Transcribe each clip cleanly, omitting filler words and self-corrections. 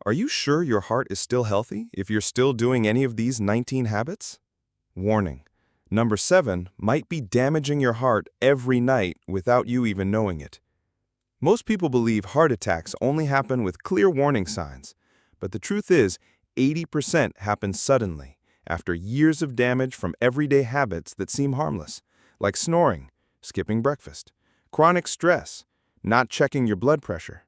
Are you sure your heart is still healthy if you're still doing any of these 19 habits? Warning. Number 7 might be damaging your heart every night without you even knowing it. Most people believe heart attacks only happen with clear warning signs, but the truth is 80% happen suddenly after years of damage from everyday habits that seem harmless, like snoring, skipping breakfast, chronic stress, not checking your blood pressure.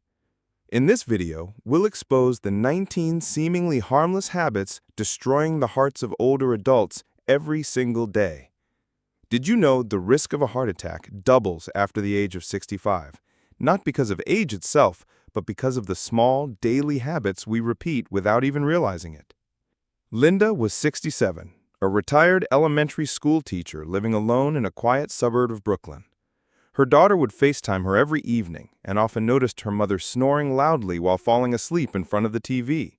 In this video, we'll expose the 19 seemingly harmless habits destroying the hearts of older adults every single day. Did you know the risk of a heart attack doubles after the age of 65? Not because of age itself, but because of the small, daily habits we repeat without even realizing it. Linda was 67, a retired elementary school teacher living alone in a quiet suburb of Brooklyn. Her daughter would FaceTime her every evening and often noticed her mother snoring loudly while falling asleep in front of the TV.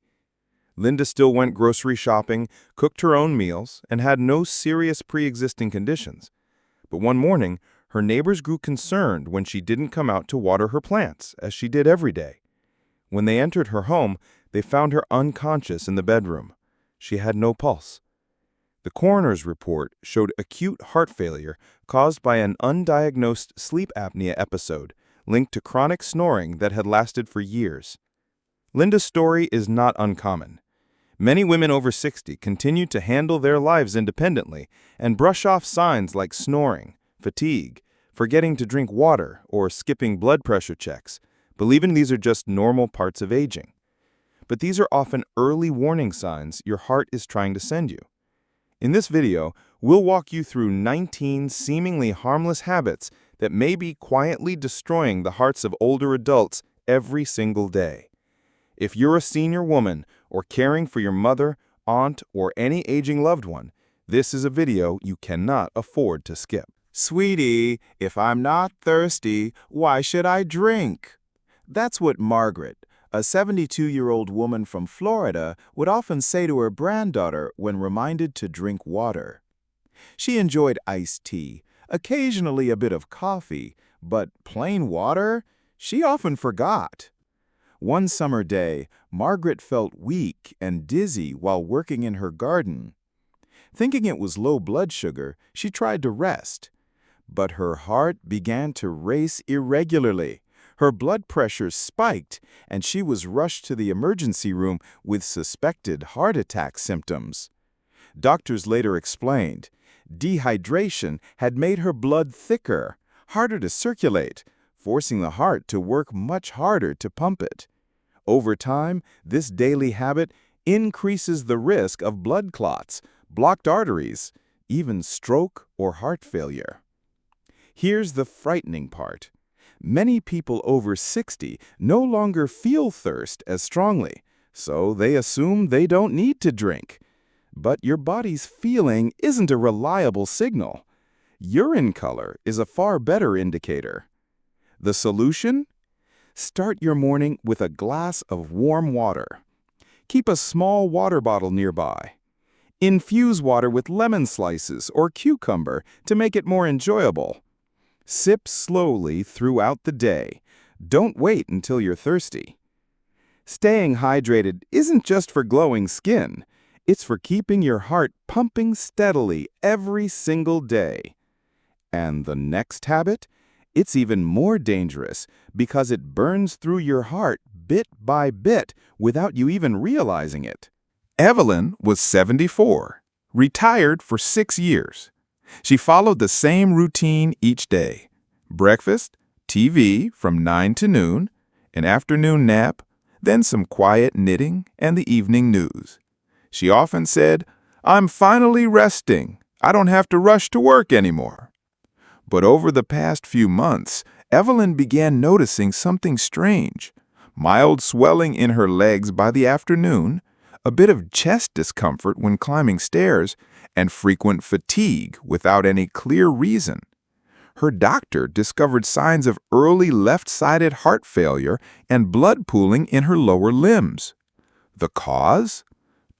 Linda still went grocery shopping, cooked her own meals, and had no serious pre-existing conditions. But one morning, her neighbors grew concerned when she didn't come out to water her plants, as she did every day. When they entered her home, they found her unconscious in the bedroom. She had no pulse. The coroner's report showed acute heart failure caused by an undiagnosed sleep apnea episode linked to chronic snoring that had lasted for years. Linda's story is not uncommon. Many women over 60 continue to handle their lives independently and brush off signs like snoring, fatigue, forgetting to drink water, or skipping blood pressure checks, believing these are just normal parts of aging. But these are often early warning signs your heart is trying to send you. In this video, we'll walk you through 19 seemingly harmless habits that may be quietly destroying the hearts of older adults every single day. If you're a senior woman or caring for your mother, aunt, or any aging loved one, this is a video you cannot afford to skip. Sweetie, if I'm not thirsty, why should I drink? That's what Margaret, a 72-year-old woman from Florida, would often say to her granddaughter when reminded to drink water. She enjoyed iced tea, occasionally a bit of coffee, but plain water? She often forgot. One summer day, Margaret felt weak and dizzy while working in her garden. Thinking it was low blood sugar, she tried to rest. But her heart began to race irregularly. Her blood pressure spiked, and she was rushed to the emergency room with suspected heart attack symptoms. Doctors later explained, dehydration had made her blood thicker, harder to circulate, forcing the heart to work much harder to pump it. Over time, this daily habit increases the risk of blood clots, blocked arteries, even stroke or heart failure. Here's the frightening part. Many people over 60 no longer feel thirst as strongly, so they assume they don't need to drink. But your body's feeling isn't a reliable signal. Urine color is a far better indicator. The solution? Start your morning with a glass of warm water. Keep a small water bottle nearby. Infuse water with lemon slices or cucumber to make it more enjoyable. Sip slowly throughout the day. Don't wait until you're thirsty. Staying hydrated isn't just for glowing skin. It's for keeping your heart pumping steadily every single day. And the next habit? It's even more dangerous because it burns through your heart bit by bit without you even realizing it. Evelyn was 74, retired for 6 years. She followed the same routine each day. Breakfast, TV from 9 to noon, an afternoon nap, then some quiet knitting and the evening news. She often said, "I'm finally resting. I don't have to rush to work anymore." But over the past few months, Evelyn began noticing something strange. Mild swelling in her legs by the afternoon, a bit of chest discomfort when climbing stairs, and frequent fatigue without any clear reason. Her doctor discovered signs of early left-sided heart failure and blood pooling in her lower limbs. The cause?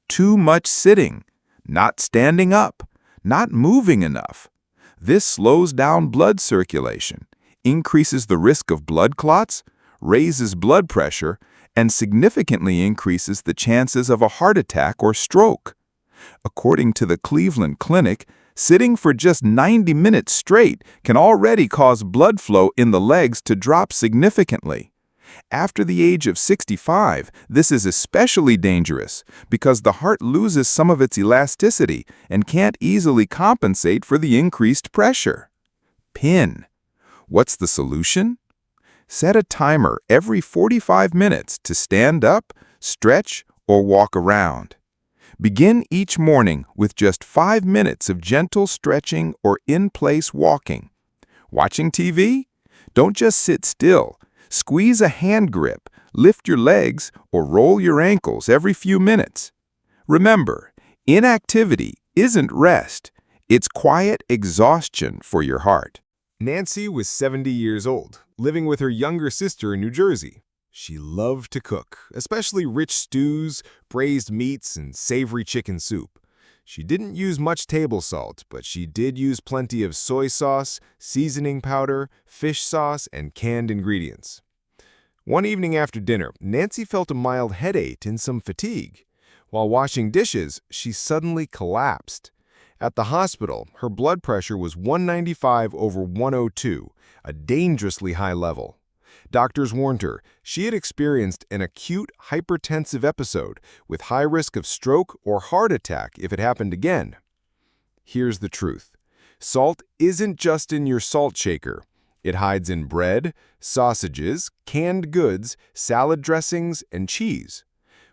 Too much sitting, not standing up, not moving enough. This slows down blood circulation, increases the risk of blood clots, raises blood pressure, and significantly increases the chances of a heart attack or stroke. According to the Cleveland Clinic, sitting for just 90 minutes straight can already cause blood flow in the legs to drop significantly. After the age of 65, this is especially dangerous because the heart loses some of its elasticity and can't easily compensate for the increased pressure. PIN. What's the solution? Set a timer every 45 minutes to stand up, stretch, or walk around. Begin each morning with just 5 minutes of gentle stretching or in-place walking. Watching TV? Don't just sit still. Squeeze a hand grip, lift your legs, or roll your ankles every few minutes. Remember, inactivity isn't rest. It's quiet exhaustion for your heart. Nancy was 70 years old, living with her younger sister in New Jersey. She loved to cook, especially rich stews, braised meats, and savory chicken soup. She didn't use much table salt, but she did use plenty of soy sauce, seasoning powder, fish sauce, and canned ingredients. One evening after dinner, Nancy felt a mild headache and some fatigue. While washing dishes, she suddenly collapsed. At the hospital, her blood pressure was 195/102, a dangerously high level. Doctors warned her she had experienced an acute hypertensive episode with high risk of stroke or heart attack if it happened again. Here's the truth. Salt isn't just in your salt shaker. It hides in bread, sausages, canned goods, salad dressings, and cheese.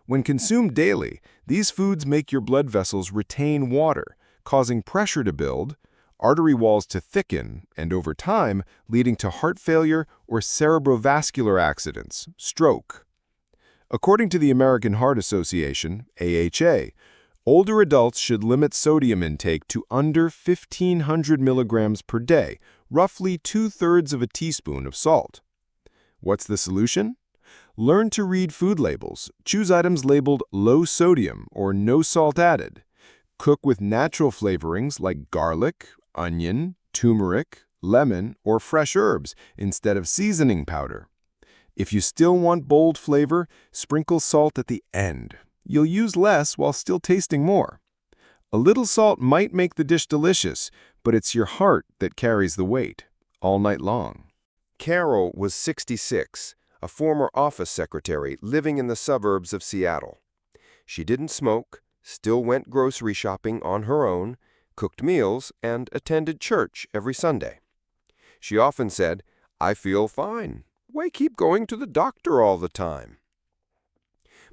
When consumed daily, these foods make your blood vessels retain water, causing pressure to build, artery walls to thicken, and over time, leading to heart failure or cerebrovascular accidents, stroke. According to the American Heart Association, AHA, older adults should limit sodium intake to under 1,500 milligrams per day, roughly 2/3 of a teaspoon of salt. What's the solution? Learn to read food labels. Choose items labeled low sodium or no salt added. Cook with natural flavorings like garlic, onion, turmeric, lemon, or fresh herbs instead of seasoning powder. If you still want bold flavor, sprinkle salt at the end. You'll use less while still tasting more. A little salt might make the dish delicious, but it's your heart that carries the weight all night long. Carol was 66, a former office secretary living in the suburbs of Seattle. She didn't smoke, still went grocery shopping on her own, cooked meals, and attended church every Sunday. She often said, "I feel fine. Why keep going to the doctor all the time?"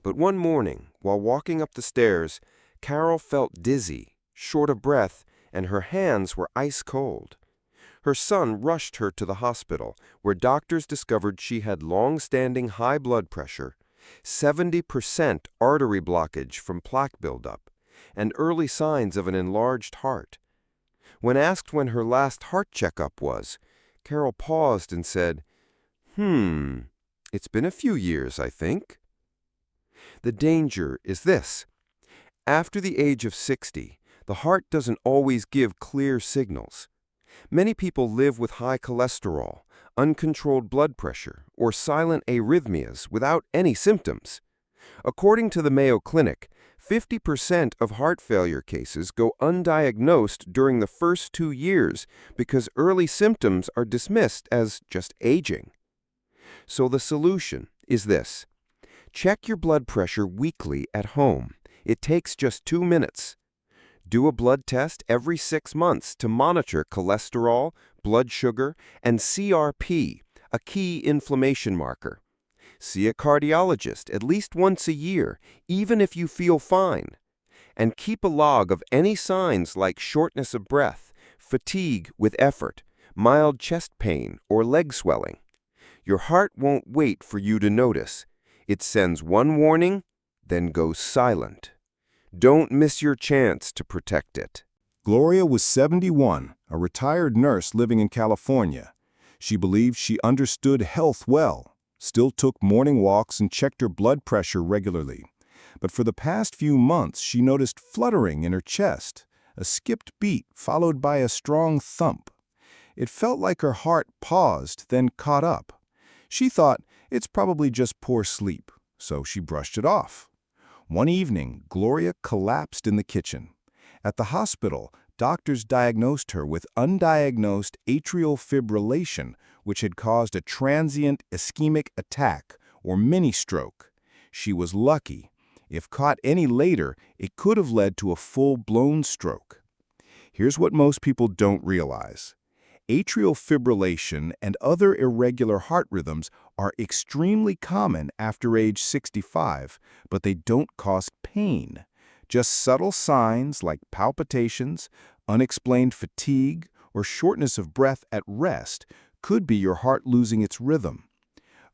But one morning, while walking up the stairs, Carol felt dizzy, short of breath, and her hands were ice cold. Her son rushed her to the hospital, where doctors discovered she had long-standing high blood pressure, 70% artery blockage from plaque buildup, and early signs of an enlarged heart. When asked when her last heart checkup was, Carol paused and said, It's been a few years, I think." The danger is this. After the age of 60, the heart doesn't always give clear signals. Many people live with high cholesterol, uncontrolled blood pressure, or silent arrhythmias without any symptoms. According to the Mayo Clinic, 50% of heart failure cases go undiagnosed during the first 2 years because early symptoms are dismissed as just aging. So the solution is this. Check your blood pressure weekly at home. It takes just 2 minutes. Do a blood test every 6 months to monitor cholesterol, blood sugar, and CRP, a key inflammation marker. See a cardiologist at least once a year, even if you feel fine. And keep a log of any signs like shortness of breath, fatigue with effort, mild chest pain, or leg swelling. Your heart won't wait for you to notice. It sends one warning, then goes silent. Don't miss your chance to protect it. Gloria was 71, a retired nurse living in California. She believed she understood health well, still took morning walks and checked her blood pressure regularly. But for the past few months, she noticed fluttering in her chest, a skipped beat followed by a strong thump. It felt like her heart paused, then caught up. She thought, it's probably just poor sleep. so she brushed it off. One evening, Gloria collapsed in the kitchen. At the hospital, doctors diagnosed her with undiagnosed atrial fibrillation, which had caused a transient ischemic attack, or mini-stroke. She was lucky. If caught any later, it could have led to a full-blown stroke. Here's what most people don't realize. Atrial fibrillation and other irregular heart rhythms are extremely common after age 65, but they don't cause pain. Just subtle signs like palpitations, unexplained fatigue, or shortness of breath at rest could be your heart losing its rhythm.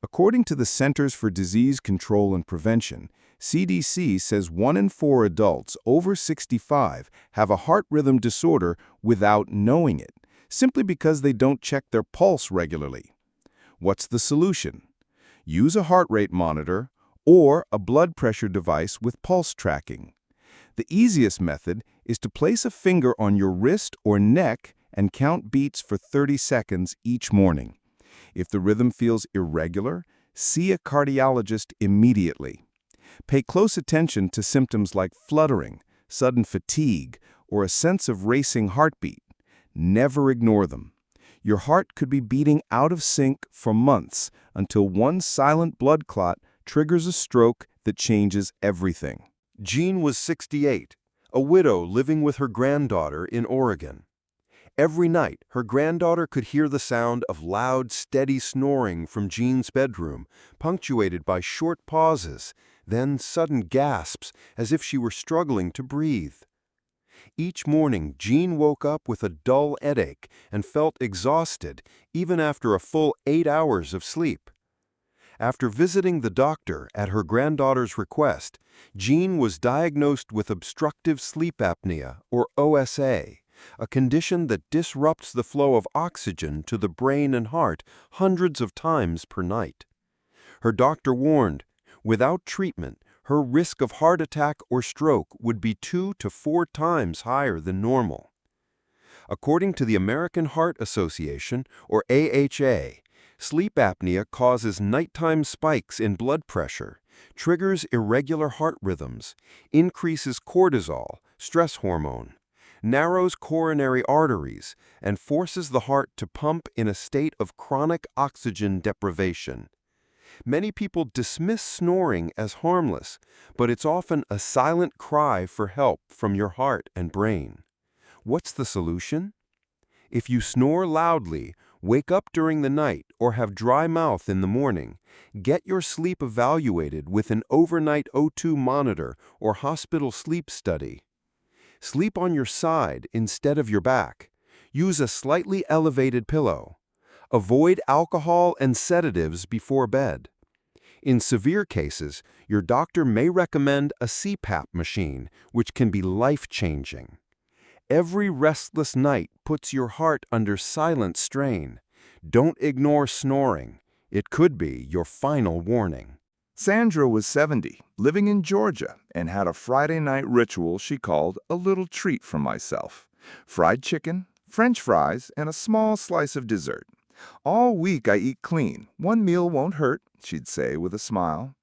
According to the Centers for Disease Control and Prevention, CDC says 1 in 4 adults over 65 have a heart rhythm disorder without knowing it, simply because they don't check their pulse regularly. What's the solution? Use a heart rate monitor or a blood pressure device with pulse tracking. The easiest method is to place a finger on your wrist or neck and count beats for 30 seconds each morning. If the rhythm feels irregular, see a cardiologist immediately. Pay close attention to symptoms like fluttering, sudden fatigue, or a sense of racing heartbeat. Never ignore them. Your heart could be beating out of sync for months until one silent blood clot triggers a stroke that changes everything. Jean was 68, a widow living with her granddaughter in Oregon. Every night, her granddaughter could hear the sound of loud, steady snoring from Jean's bedroom, punctuated by short pauses, then sudden gasps as if she were struggling to breathe. Each morning, Jean woke up with a dull headache and felt exhausted, even after a full 8 hours of sleep. After visiting the doctor at her granddaughter's request, Jean was diagnosed with obstructive sleep apnea, or OSA, a condition that disrupts the flow of oxygen to the brain and heart hundreds of times per night. Her doctor warned, without treatment, her risk of heart attack or stroke would be 2 to 4 times higher than normal. According to the American Heart Association, or AHA, sleep apnea causes nighttime spikes in blood pressure, triggers irregular heart rhythms, increases cortisol, stress hormone, narrows coronary arteries, and forces the heart to pump in a state of chronic oxygen deprivation. Many people dismiss snoring as harmless, but it's often a silent cry for help from your heart and brain. What's the solution? If you snore loudly, wake up during the night, or have dry mouth in the morning, get your sleep evaluated with an overnight O2 monitor or hospital sleep study. Sleep on your side instead of your back. Use a slightly elevated pillow. Avoid alcohol and sedatives before bed. In severe cases, your doctor may recommend a CPAP machine, which can be life-changing. Every restless night puts your heart under silent strain. Don't ignore snoring. It could be your final warning. Sandra was 70, living in Georgia, and had a Friday night ritual she called a little treat for myself. Fried chicken, French fries, and a small slice of dessert. All week I eat clean. One meal won't hurt, she'd say with a smile.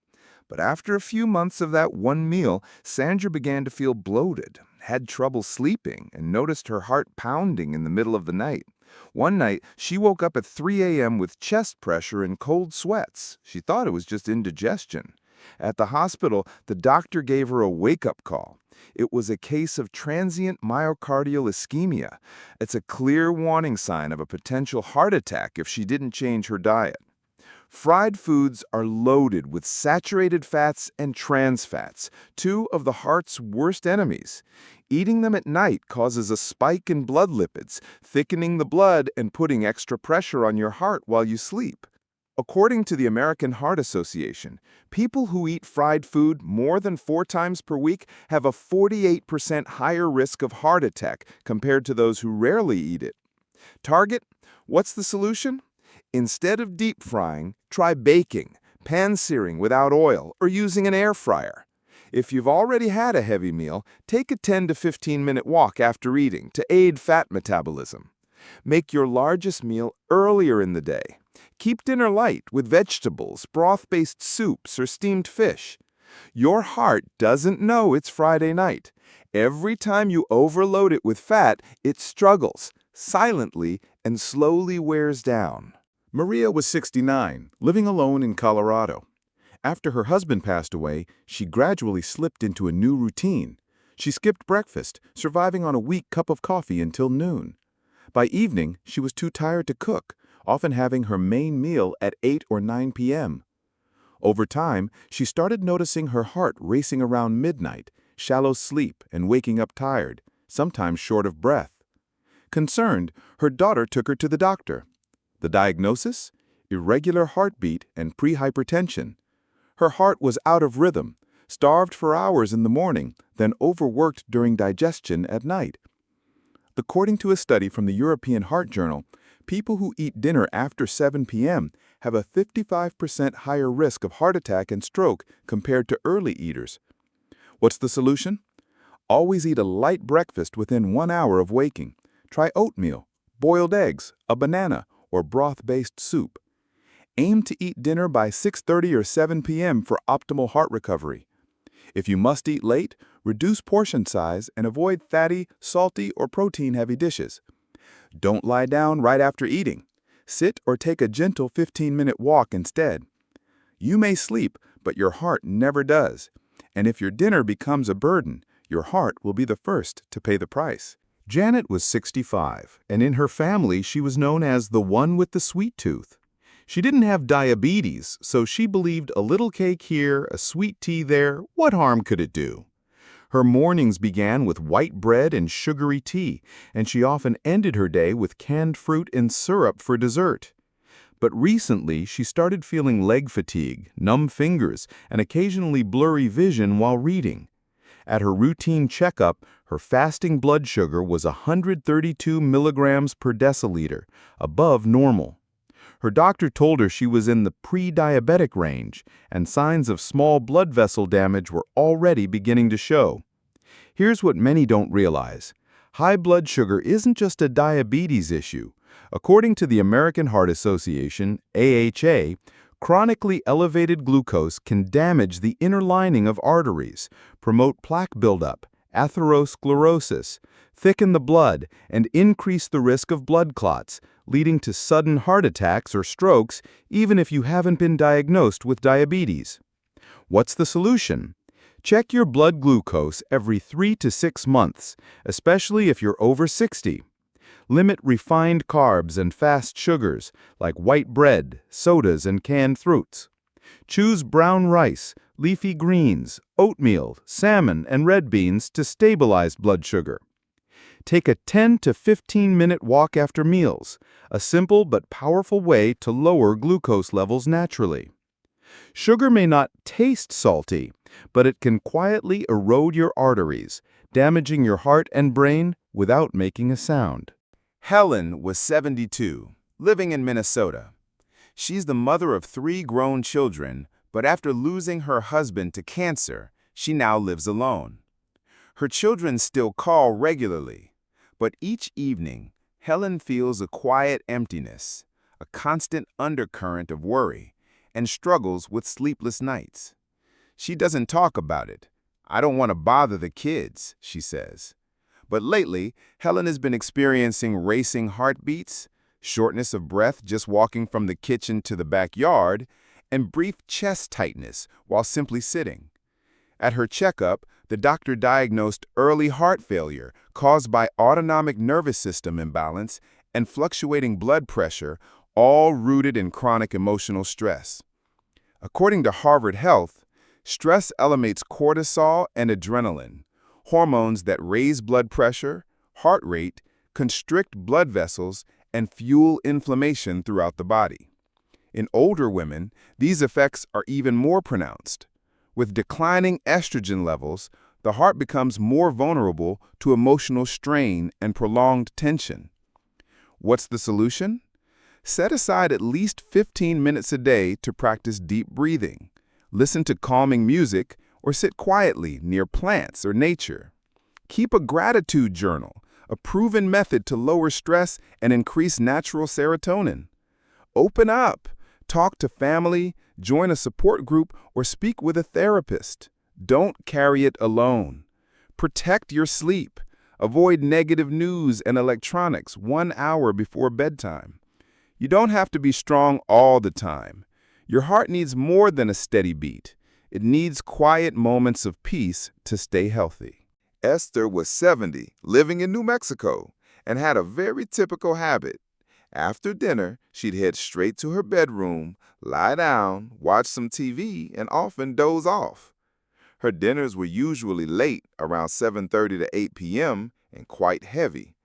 But after a few months of that one meal, Sandra began to feel bloated, had trouble sleeping, and noticed her heart pounding in the middle of the night. One night, she woke up at 3 a.m. with chest pressure and cold sweats. She thought it was just indigestion. At the hospital, the doctor gave her a wake-up call. It was a case of transient myocardial ischemia. It's a clear warning sign of a potential heart attack if she didn't change her diet. Fried foods are loaded with saturated fats and trans fats, two of the heart's worst enemies. Eating them at night causes a spike in blood lipids, thickening the blood and putting extra pressure on your heart while you sleep. According to the American Heart Association, people who eat fried food more than 4 times per week have a 48% higher risk of heart attack compared to those who rarely eat it. Target, what's the solution? Instead of deep frying, try baking, pan-searing without oil, or using an air fryer. If you've already had a heavy meal, take a 10 to 15-minute walk after eating to aid fat metabolism. Make your largest meal earlier in the day. Keep dinner light with vegetables, broth-based soups, or steamed fish. Your heart doesn't know it's Friday night. Every time you overload it with fat, it struggles, silently and slowly wears down. Maria was 69, living alone in Colorado. After her husband passed away, she gradually slipped into a new routine. She skipped breakfast, surviving on a weak cup of coffee until noon. By evening, she was too tired to cook, often having her main meal at 8 or 9 p.m. Over time, she started noticing her heart racing around midnight, shallow sleep, and waking up tired, sometimes short of breath. Concerned, her daughter took her to the doctor. The diagnosis? Irregular heartbeat and prehypertension. Her heart was out of rhythm, starved for hours in the morning, then overworked during digestion at night. According to a study from the European Heart Journal, people who eat dinner after 7 p.m. have a 55% higher risk of heart attack and stroke compared to early eaters. What's the solution? Always eat a light breakfast within 1 hour of waking. Try oatmeal, boiled eggs, a banana, or broth-based soup. Aim to eat dinner by 6:30 or 7 p.m. for optimal heart recovery. If you must eat late, reduce portion size and avoid fatty, salty, or protein-heavy dishes. Don't lie down right after eating. Sit or take a gentle 15-minute walk instead. You may sleep, but your heart never does. And if your dinner becomes a burden, your heart will be the first to pay the price. Janet was 65, and in her family she was known as the one with the sweet tooth. She didn't have diabetes, so she believed a little cake here, a sweet tea there, what harm could it do? Her mornings began with white bread and sugary tea, and she often ended her day with canned fruit and syrup for dessert. But recently, she started feeling leg fatigue, numb fingers, and occasionally blurry vision while reading. At her routine checkup, her fasting blood sugar was 132 milligrams per deciliter, above normal. Her doctor told her she was in the pre-diabetic range, and signs of small blood vessel damage were already beginning to show. Here's what many don't realize. High blood sugar isn't just a diabetes issue. According to the American Heart Association, AHA, chronically elevated glucose can damage the inner lining of arteries, promote plaque buildup, atherosclerosis, thicken the blood, and increase the risk of blood clots, leading to sudden heart attacks or strokes even if you haven't been diagnosed with diabetes. What's the solution? Check your blood glucose every 3 to 6 months, especially if you're over 60. Limit refined carbs and fast sugars, like white bread, sodas, and canned fruits. Choose brown rice, leafy greens, oatmeal, salmon, and red beans to stabilize blood sugar. Take a 10 to 15-minute walk after meals, a simple but powerful way to lower glucose levels naturally. Sugar may not taste salty, but it can quietly erode your arteries, damaging your heart and brain without making a sound. Helen was 72, living in Minnesota. She's the mother of 3 grown children, but after losing her husband to cancer, she now lives alone. Her children still call regularly, but each evening, Helen feels a quiet emptiness, a constant undercurrent of worry, and struggles with sleepless nights. She doesn't talk about it. "I don't want to bother the kids," she says. But lately, Helen has been experiencing racing heartbeats, shortness of breath just walking from the kitchen to the backyard, and brief chest tightness while simply sitting. At her checkup, the doctor diagnosed early heart failure caused by autonomic nervous system imbalance and fluctuating blood pressure, all rooted in chronic emotional stress. According to Harvard Health, stress elevates cortisol and adrenaline, hormones that raise blood pressure, heart rate, constrict blood vessels, and fuel inflammation throughout the body. In older women, these effects are even more pronounced. With declining estrogen levels, the heart becomes more vulnerable to emotional strain and prolonged tension. What's the solution? Set aside at least 15 minutes a day to practice deep breathing, listen to calming music, or sit quietly near plants or nature. Keep a gratitude journal, a proven method to lower stress and increase natural serotonin. Open up. Talk to family, join a support group, or speak with a therapist. Don't carry it alone. Protect your sleep. Avoid negative news and electronics 1 hour before bedtime. You don't have to be strong all the time. Your heart needs more than a steady beat. It needs quiet moments of peace to stay healthy. Esther was 70, living in New Mexico, and had a very typical habit. After dinner, she'd head straight to her bedroom, lie down, watch some TV, and often doze off. Her dinners were usually late, around 7:30 to 8 p.m., and quite heavy.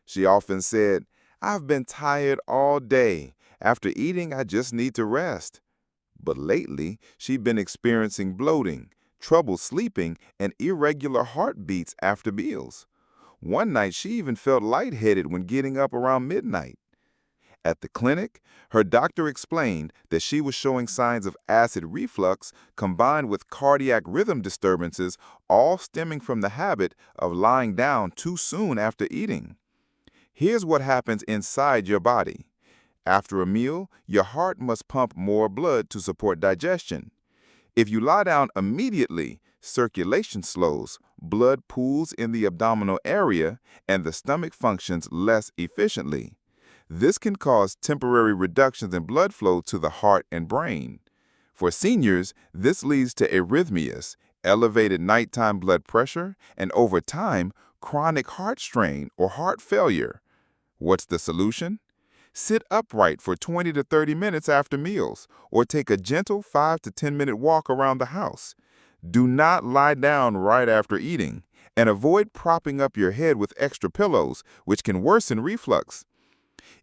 She often said, "I've been tired all day. After eating, I just need to rest." But lately, she'd been experiencing bloating, trouble sleeping, and irregular heartbeats after meals. One night, she even felt lightheaded when getting up around midnight. At the clinic, her doctor explained that she was showing signs of acid reflux combined with cardiac rhythm disturbances, all stemming from the habit of lying down too soon after eating. Here's what happens inside your body. After a meal, your heart must pump more blood to support digestion. If you lie down immediately, circulation slows, blood pools in the abdominal area, and the stomach functions less efficiently. This can cause temporary reductions in blood flow to the heart and brain. For seniors, this leads to arrhythmias, elevated nighttime blood pressure, and over time, chronic heart strain or heart failure. What's the solution? Sit upright for 20 to 30 minutes after meals, or take a gentle 5 to 10-minute walk around the house. Do not lie down right after eating, and avoid propping up your head with extra pillows, which can worsen reflux.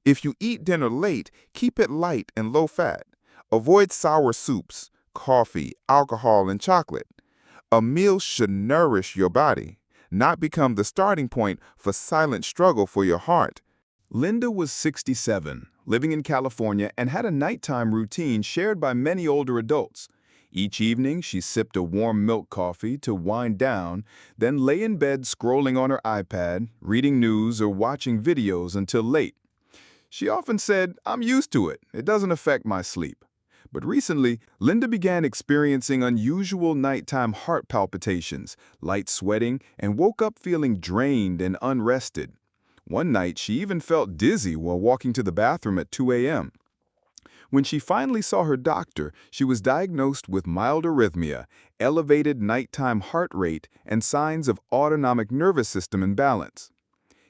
If you eat dinner late, keep it light and low-fat. Avoid sour soups, coffee, alcohol, and chocolate. A meal should nourish your body, not become the starting point for silent struggle for your heart. Linda was 67, living in California, and had a nighttime routine shared by many older adults. Each evening, she sipped a warm milk coffee to wind down, then lay in bed scrolling on her iPad, reading news or watching videos until late. She often said, "I'm used to it. It doesn't affect my sleep." But recently, Linda began experiencing unusual nighttime heart palpitations, light sweating, and woke up feeling drained and unrested. One night, she even felt dizzy while walking to the bathroom at 2 a.m. When she finally saw her doctor, she was diagnosed with mild arrhythmia, elevated nighttime heart rate, and signs of autonomic nervous system imbalance.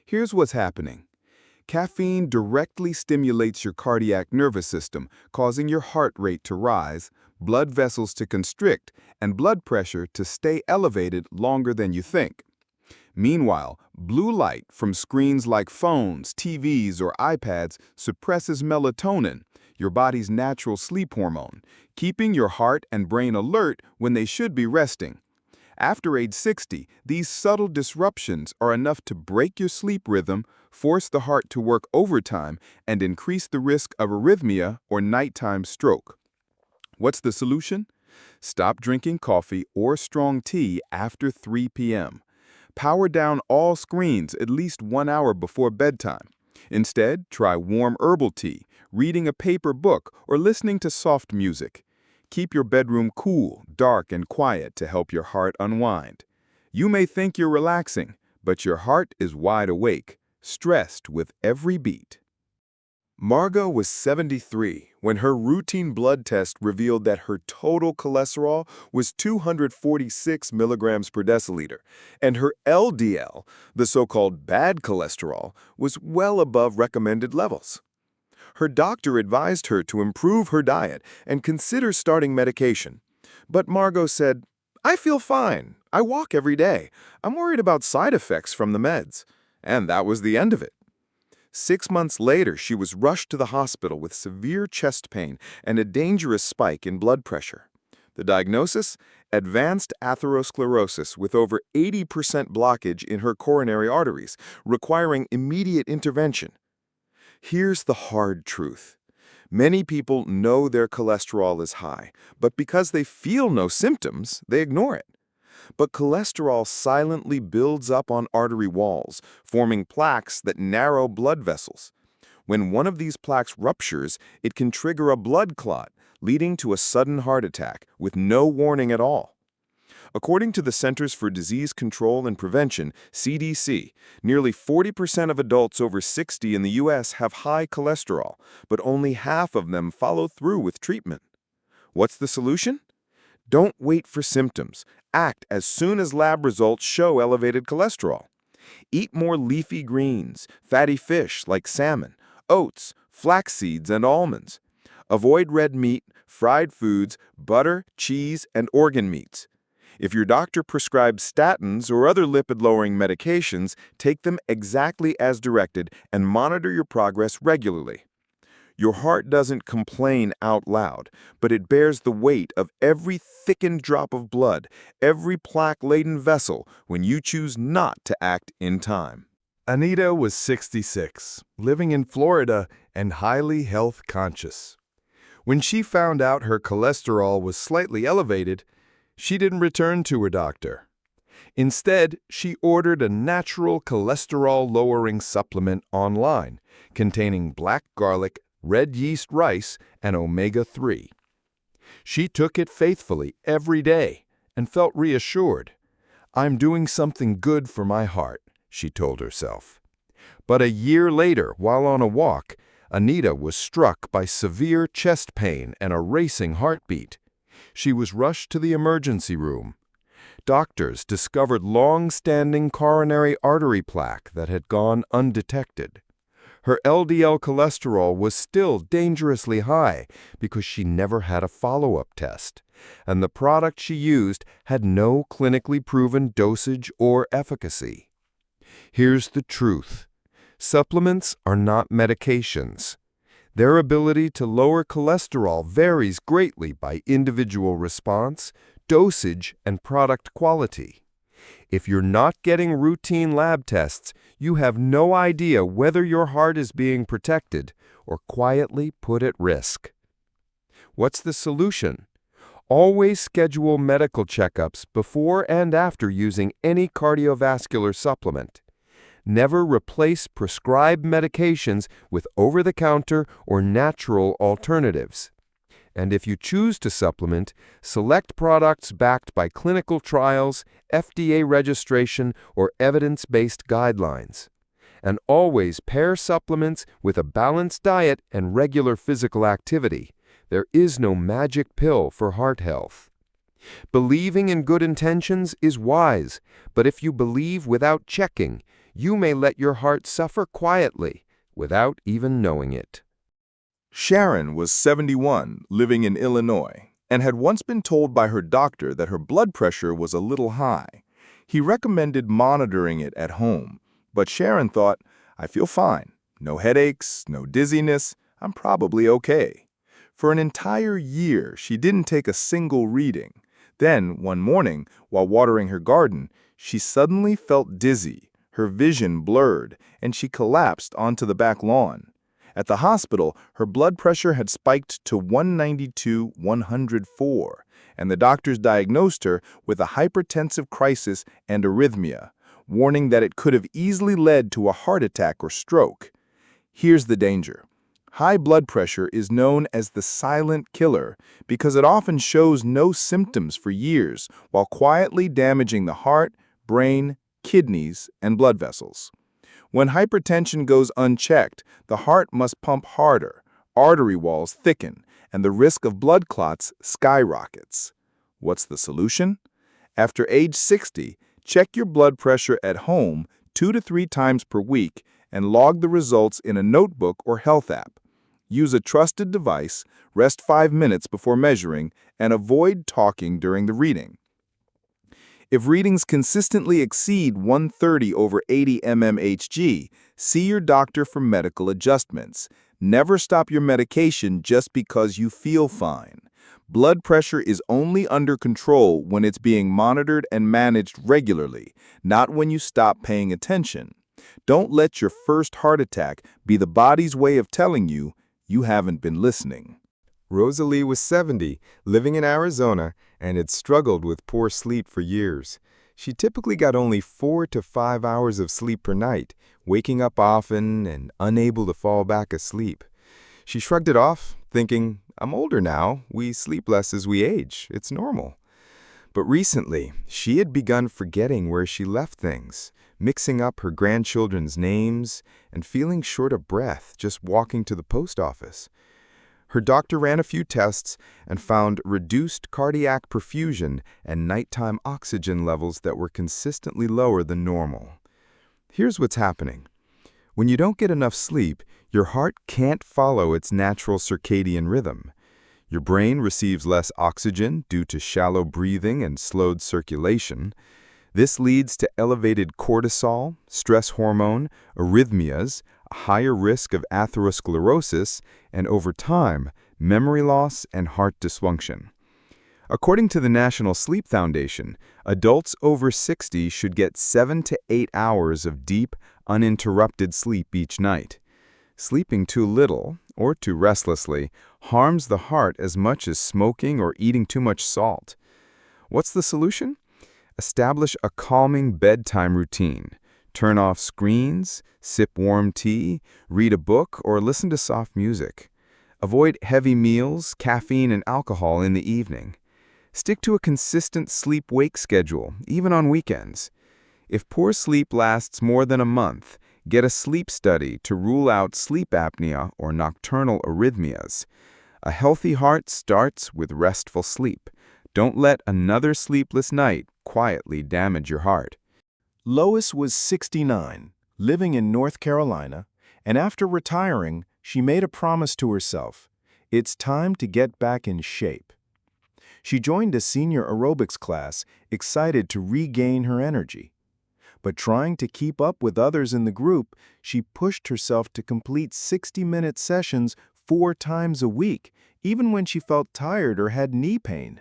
Here's what's happening. Caffeine directly stimulates your cardiac nervous system, causing your heart rate to rise, blood vessels to constrict, and blood pressure to stay elevated longer than you think. Meanwhile, blue light from screens like phones, TVs, or iPads suppresses melatonin, your body's natural sleep hormone, keeping your heart and brain alert when they should be resting. After age 60, these subtle disruptions are enough to break your sleep rhythm, force the heart to work overtime, and increase the risk of arrhythmia or nighttime stroke. What's the solution? Stop drinking coffee or strong tea after 3 p.m. Power down all screens at least 1 hour before bedtime. Instead, try warm herbal tea, reading a paper book, or listening to soft music. Keep your bedroom cool, dark, and quiet to help your heart unwind. You may think you're relaxing, but your heart is wide awake, stressed with every beat. Margot was 73 when her routine blood test revealed that her total cholesterol was 246 milligrams per deciliter, and her LDL, the so-called bad cholesterol, was well above recommended levels. Her doctor advised her to improve her diet and consider starting medication. But Margot said, "I feel fine. I walk every day. I'm worried about side effects from the meds." And that was the end of it. 6 months later, she was rushed to the hospital with severe chest pain and a dangerous spike in blood pressure. The diagnosis? Advanced atherosclerosis with over 80% blockage in her coronary arteries, requiring immediate intervention. Here's the hard truth. Many people know their cholesterol is high, but because they feel no symptoms, they ignore it. But cholesterol silently builds up on artery walls, forming plaques that narrow blood vessels. When one of these plaques ruptures, it can trigger a blood clot, leading to a sudden heart attack with no warning at all. According to the Centers for Disease Control and Prevention, CDC, nearly 40% of adults over 60 in the U.S. have high cholesterol, but only half of them follow through with treatment. What's the solution? Don't wait for symptoms. Act as soon as lab results show elevated cholesterol. Eat more leafy greens, fatty fish like salmon, oats, flax seeds, and almonds. Avoid red meat, fried foods, butter, cheese, and organ meats. If your doctor prescribes statins or other lipid-lowering medications, take them exactly as directed and monitor your progress regularly. Your heart doesn't complain out loud, but it bears the weight of every thickened drop of blood, every plaque-laden vessel when you choose not to act in time. Anita was 66, living in Florida and highly health conscious. When she found out her cholesterol was slightly elevated, she didn't return to her doctor. Instead, she ordered a natural cholesterol-lowering supplement online containing black garlic, red yeast rice, and omega-3. She took it faithfully every day and felt reassured. "I'm doing something good for my heart," she told herself. But a year later, while on a walk, Anita was struck by severe chest pain and a racing heartbeat. She was rushed to the emergency room. Doctors discovered long-standing coronary artery plaque that had gone undetected. Her LDL cholesterol was still dangerously high because she never had a follow-up test, and the product she used had no clinically proven dosage or efficacy. Here's the truth. Supplements are not medications. Their ability to lower cholesterol varies greatly by individual response, dosage, and product quality. If you're not getting routine lab tests, you have no idea whether your heart is being protected or quietly put at risk. What's the solution? Always schedule medical checkups before and after using any cardiovascular supplement. Never replace prescribed medications with over-the-counter or natural alternatives. And if you choose to supplement, select products backed by clinical trials, FDA registration, or evidence-based guidelines. And always pair supplements with a balanced diet and regular physical activity. There is no magic pill for heart health. Believing in good intentions is wise, but if you believe without checking, you may let your heart suffer quietly without even knowing it. Sharon was 71, living in Illinois, and had once been told by her doctor that her blood pressure was a little high. He recommended monitoring it at home, but Sharon thought, "I feel fine. No headaches, no dizziness. I'm probably okay." For an entire year, she didn't take a single reading. Then, one morning, while watering her garden, she suddenly felt dizzy, her vision blurred, and she collapsed onto the back lawn. At the hospital, her blood pressure had spiked to 192/104, and the doctors diagnosed her with a hypertensive crisis and arrhythmia, warning that it could have easily led to a heart attack or stroke. Here's the danger. High blood pressure is known as the silent killer because it often shows no symptoms for years while quietly damaging the heart, brain, kidneys, and blood vessels. When hypertension goes unchecked, the heart must pump harder, artery walls thicken, and the risk of blood clots skyrockets. What's the solution? After age 60, check your blood pressure at home 2 to 3 times per week and log the results in a notebook or health app. Use a trusted device, rest 5 minutes before measuring, and avoid talking during the reading. If readings consistently exceed 130/80 mmHg, see your doctor for medical adjustments. Never stop your medication just because you feel fine. Blood pressure is only under control when it's being monitored and managed regularly, not when you stop paying attention. Don't let your first heart attack be the body's way of telling you you haven't been listening. Rosalie was 70, living in Arizona, and had struggled with poor sleep for years. She typically got only 4 to 5 hours of sleep per night, waking up often and unable to fall back asleep. She shrugged it off, thinking, "I'm older now. We sleep less as we age. It's normal." But recently, she had begun forgetting where she left things, mixing up her grandchildren's names, and feeling short of breath just walking to the post office. Her doctor ran a few tests and found reduced cardiac perfusion and nighttime oxygen levels that were consistently lower than normal. Here's what's happening. When you don't get enough sleep, your heart can't follow its natural circadian rhythm. Your brain receives less oxygen due to shallow breathing and slowed circulation. This leads to elevated cortisol, stress hormone, arrhythmias, a higher risk of atherosclerosis, and over time, memory loss and heart dysfunction. According to the National Sleep Foundation, adults over 60 should get 7 to 8 hours of deep, uninterrupted sleep each night. Sleeping too little, or too restlessly, harms the heart as much as smoking or eating too much salt. What's the solution? Establish a calming bedtime routine. Turn off screens, sip warm tea, read a book, or listen to soft music. Avoid heavy meals, caffeine, and alcohol in the evening. Stick to a consistent sleep-wake schedule, even on weekends. If poor sleep lasts more than a month, get a sleep study to rule out sleep apnea or nocturnal arrhythmias. A healthy heart starts with restful sleep. Don't let another sleepless night quietly damage your heart. Lois was 69, living in North Carolina, and after retiring, she made a promise to herself. It's time to get back in shape. She joined a senior aerobics class, excited to regain her energy. But trying to keep up with others in the group, she pushed herself to complete 60-minute sessions 4 times a week, even when she felt tired or had knee pain.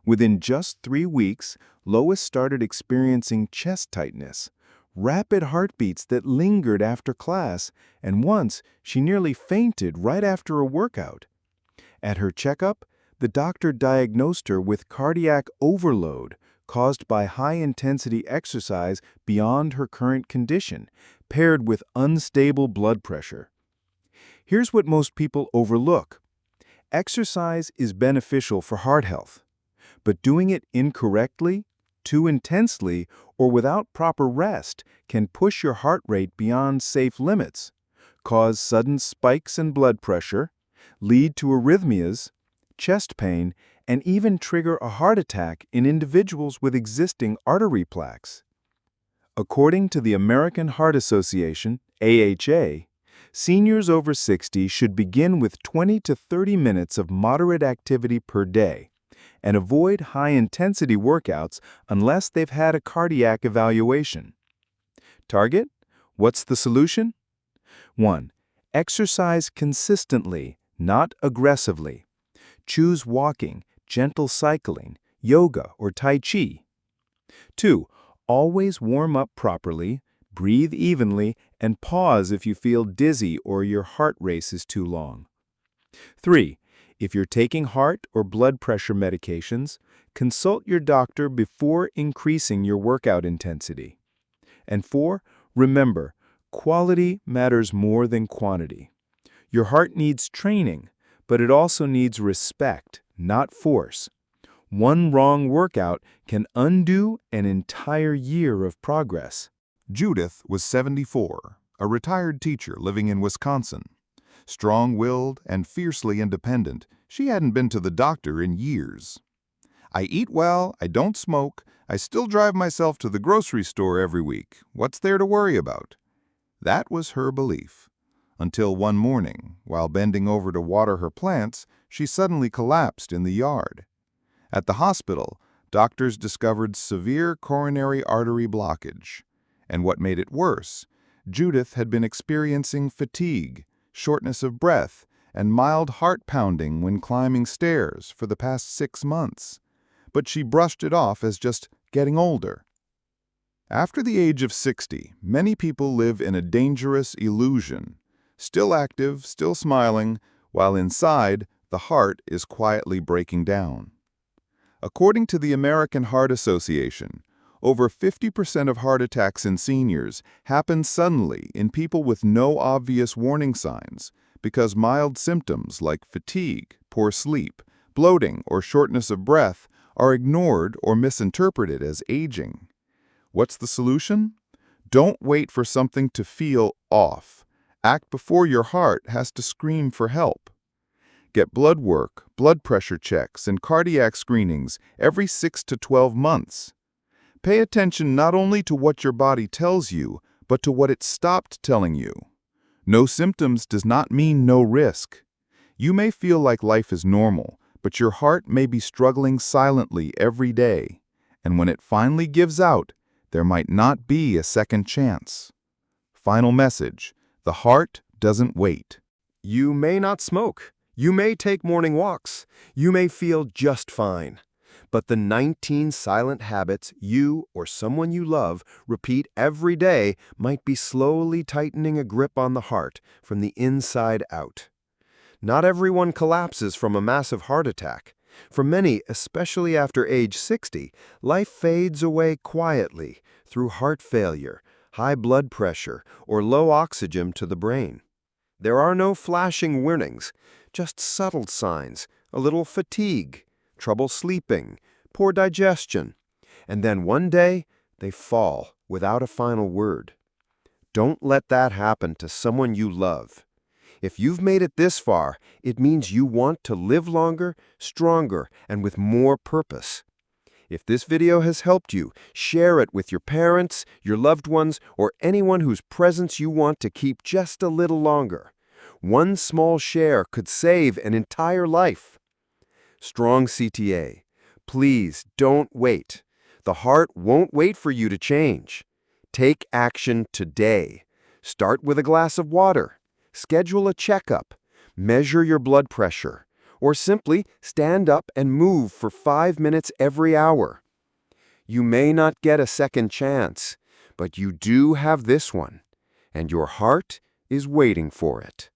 Within just 3 weeks, Lois started experiencing chest tightness, rapid heartbeats that lingered after class, and once she nearly fainted right after a workout. At her checkup, the doctor diagnosed her with cardiac overload caused by high-intensity exercise beyond her current condition, paired with unstable blood pressure. Here's what most people overlook. Exercise is beneficial for heart health, but doing it incorrectly, too intensely, or without proper rest can push your heart rate beyond safe limits, cause sudden spikes in blood pressure, lead to arrhythmias, chest pain, and even trigger a heart attack in individuals with existing artery plaques. According to the American Heart Association, AHA, seniors over 60 should begin with 20 to 30 minutes of moderate activity per day and avoid high-intensity workouts unless they've had a cardiac evaluation. Target? What's the solution? 1. Exercise consistently, not aggressively. Choose walking, gentle cycling, yoga, or tai chi. 2. Always warm up properly, breathe evenly, and pause if you feel dizzy or your heart race is too long. 3. If you're taking heart or blood pressure medications, consult your doctor before increasing your workout intensity. And 4. Remember, quality matters more than quantity. Your heart needs training, but it also needs respect, not force. One wrong workout can undo an entire year of progress. Judith was 74, a retired teacher living in Wisconsin. Strong-willed and fiercely independent, she hadn't been to the doctor in years. "I eat well, I don't smoke, I still drive myself to the grocery store every week. What's there to worry about?" That was her belief. Until one morning, while bending over to water her plants, she suddenly collapsed in the yard. At the hospital, doctors discovered severe coronary artery blockage. And what made it worse, Judith had been experiencing fatigue, shortness of breath, and mild heart pounding when climbing stairs for the past 6 months. But she brushed it off as just getting older. After the age of 60, many people live in a dangerous illusion. Still active, still smiling, while inside, the heart is quietly breaking down. According to the American Heart Association, Over 50% of heart attacks in seniors happen suddenly in people with no obvious warning signs because mild symptoms like fatigue, poor sleep, bloating, or shortness of breath are ignored or misinterpreted as aging. What's the solution? Don't wait for something to feel off. Act before your heart has to scream for help. Get blood work, blood pressure checks, and cardiac screenings every 6 to 12 months. Pay attention not only to what your body tells you, but to what it stopped telling you. No symptoms does not mean no risk. You may feel like life is normal, but your heart may be struggling silently every day. And when it finally gives out, there might not be a second chance. Final message: the heart doesn't wait. You may not smoke. You may take morning walks. You may feel just fine. But the 19 silent habits you or someone you love repeat every day might be slowly tightening a grip on the heart from the inside out. Not everyone collapses from a massive heart attack. For many, especially after age 60, life fades away quietly through heart failure, high blood pressure, or low oxygen to the brain. There are no flashing warnings, just subtle signs, a little fatigue, trouble sleeping, poor digestion, and then one day they fall without a final word. Don't let that happen to someone you love. If you've made it this far, it means you want to live longer, stronger, and with more purpose. If this video has helped you, share it with your parents, your loved ones, or anyone whose presence you want to keep just a little longer. One small share could save an entire life. Strong CTA. Please don't wait. The heart won't wait for you to change. Take action today. Start with a glass of water. Schedule a checkup. Measure your blood pressure. Or simply stand up and move for 5 minutes every hour. You may not get a second chance, but you do have this one, and your heart is waiting for it.